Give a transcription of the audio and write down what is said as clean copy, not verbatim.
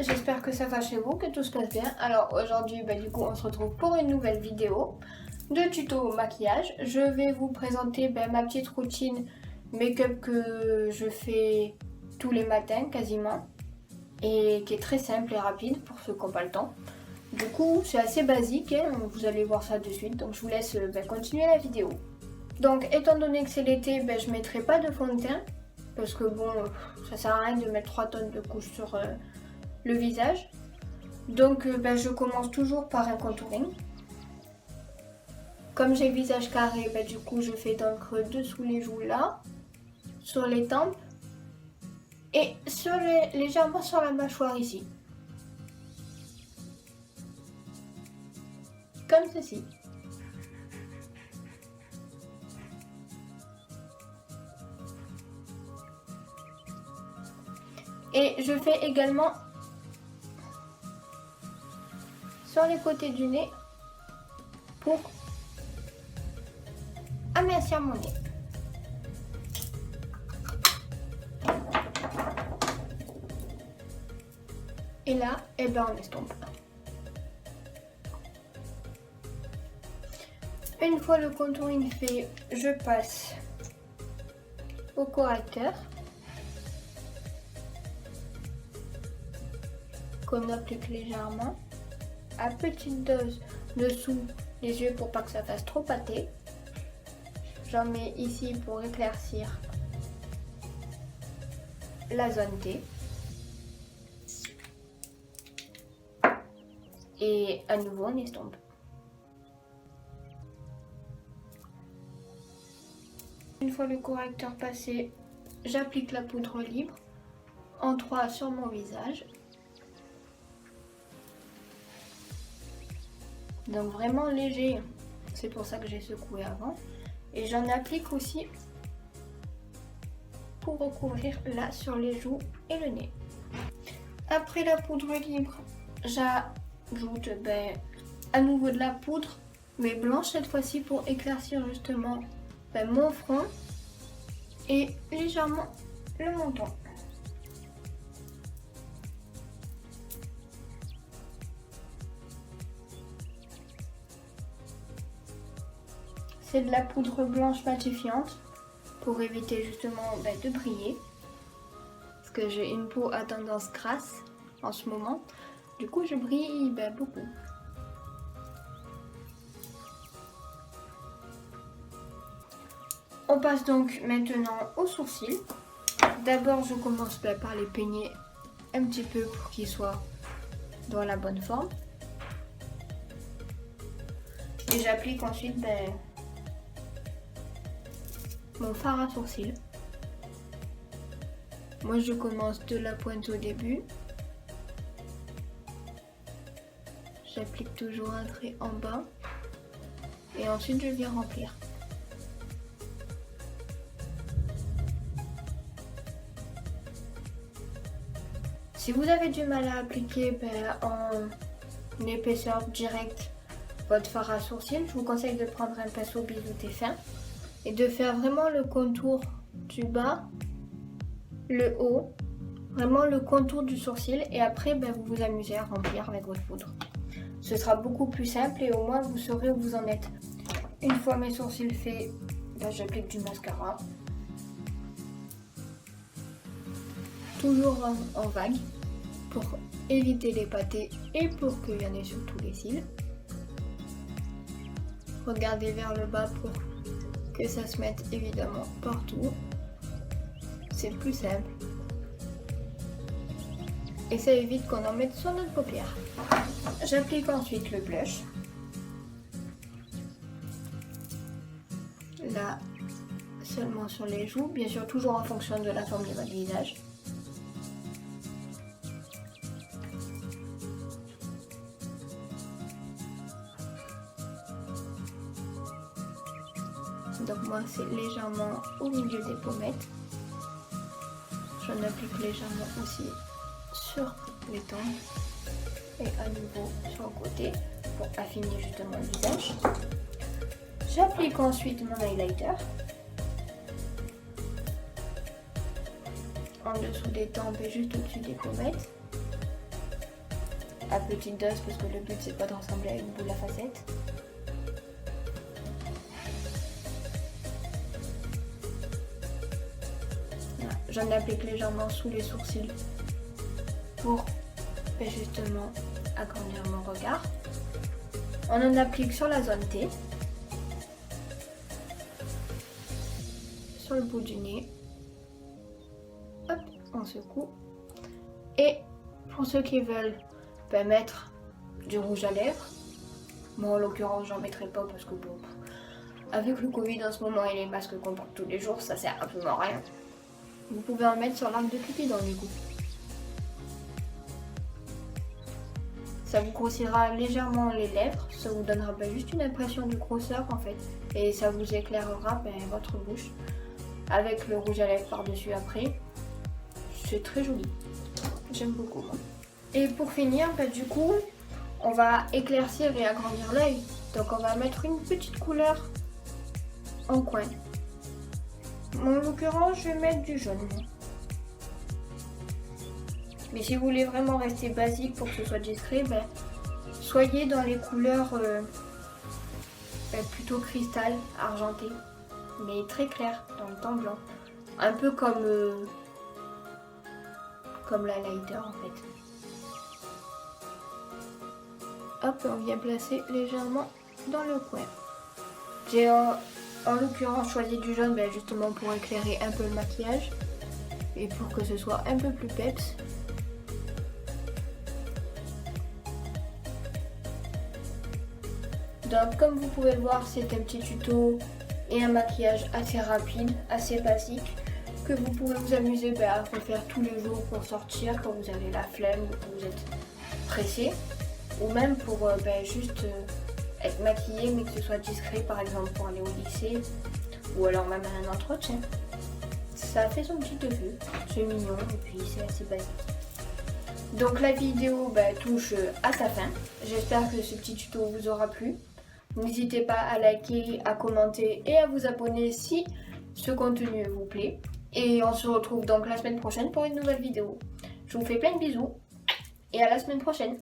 j'espère que ça va chez vous, que tout se passe bien. Alors aujourd'hui, du coup, on se retrouve pour une nouvelle vidéo de tuto maquillage. Je vais vous présenter ma petite routine make-up que je fais tous les matins quasiment et qui est très simple et rapide pour ceux qui n'ont pas le temps. Du coup, c'est assez basique, hein, vous allez voir ça de suite, donc je vous laisse continuer la vidéo. Donc, étant donné que c'est l'été, je ne mettrai pas de fond de teint parce que bon, ça sert à rien de mettre 3 tonnes de couches sur le visage. Donc je commence toujours par un contouring. Comme j'ai le visage carré, du coup je fais dans le creux dessous les joues là, sur les tempes et légèrement sur la mâchoire ici. Comme ceci. Et je fais également sur les côtés du nez pour amincir mon nez. Et là, on estompe. Une fois le contouring fait, je passe au correcteur qu'on applique légèrement à petite dose dessous les yeux pour pas que ça fasse trop pâté. J'en mets ici pour éclaircir la zone T. Et à nouveau on estompe. Une fois le correcteur passé, j'applique la poudre libre en 3 sur mon visage. Donc vraiment léger, c'est pour ça que j'ai secoué avant. Et j'en applique aussi pour recouvrir là sur les joues et le nez. Après la poudre libre, j'ajoute à nouveau de la poudre, mais blanche cette fois-ci pour éclaircir justement mon front et légèrement le menton. C'est de la poudre blanche matifiante pour éviter justement de briller. Parce que j'ai une peau à tendance grasse en ce moment. Du coup, je brille beaucoup. On passe donc maintenant aux sourcils. D'abord, je commence par les peigner un petit peu pour qu'ils soient dans la bonne forme. Et j'applique ensuite mon fard à sourcils. Moi je commence de la pointe au début. J'applique toujours un trait en bas. Et ensuite je viens remplir. Si vous avez du mal à appliquer en épaisseur directe votre fard à sourcils, je vous conseille de prendre un pinceau biseauté fin et de faire vraiment le contour du bas, le haut, vraiment le contour du sourcil et après vous vous amusez à remplir avec votre poudre. Ce sera beaucoup plus simple et au moins vous saurez où vous en êtes. Une fois mes sourcils faits, j'applique du mascara. Toujours en vague pour éviter les pâtés et pour qu'il y en ait sur tous les cils. Regardez vers le bas pour que ça se mette évidemment partout. C'est le plus simple. Et ça évite qu'on en mette sur notre paupière. J'applique ensuite le blush. Là, seulement sur les joues, bien sûr toujours en fonction de la forme de votre visage. Donc moi c'est légèrement au milieu des pommettes. J'en applique légèrement aussi sur les tempes et à nouveau sur le côté pour affiner justement le visage. J'applique ensuite mon highlighter en dessous des tempes et juste au-dessus des pommettes. à petite dose parce que le but c'est pas de ressembler à une boule à facettes. Voilà. J'en applique légèrement sous les sourcils pour justement agrandir mon regard. On en applique sur la zone T, sur le bout du nez. Hop, on secoue. Et pour ceux qui veulent mettre du rouge à lèvres, moi en l'occurrence j'en mettrai pas parce que bon, avec le Covid en ce moment et les masques qu'on porte tous les jours, ça sert absolument à rien. Vous pouvez en mettre sur l'arc de Cupidon du coup. Ça vous grossira légèrement les lèvres, ça vous donnera juste une impression de grosseur en fait. Et ça vous éclairera votre bouche avec le rouge à lèvres par-dessus après. C'est très joli, j'aime beaucoup moi. Et pour finir, du coup, on va éclaircir et agrandir l'œil. Donc on va mettre une petite couleur en coin. En l'occurrence, je vais mettre du jaune. Mais si vous voulez vraiment rester basique pour que ce soit discret, soyez dans les couleurs plutôt cristal, argenté, mais très clair, dans le temps blanc. Un peu comme l'highlighter en fait. Hop, on vient placer légèrement dans le coin. J'ai en l'occurrence choisi du jaune justement pour éclairer un peu le maquillage et pour que ce soit un peu plus peps. Donc comme vous pouvez le voir, c'est un petit tuto et un maquillage assez rapide, assez basique, que vous pouvez vous amuser à refaire tous les jours pour sortir quand vous avez la flemme ou que vous êtes pressé, ou même pour juste être maquillé mais que ce soit discret, par exemple pour aller au lycée ou alors même à un entretien. Ça fait son petit effet, c'est mignon et puis c'est assez basique. Donc la vidéo touche à sa fin. J'espère que ce petit tuto vous aura plu. N'hésitez pas à liker, à commenter et à vous abonner si ce contenu vous plaît. Et on se retrouve donc la semaine prochaine pour une nouvelle vidéo. Je vous fais plein de bisous et à la semaine prochaine.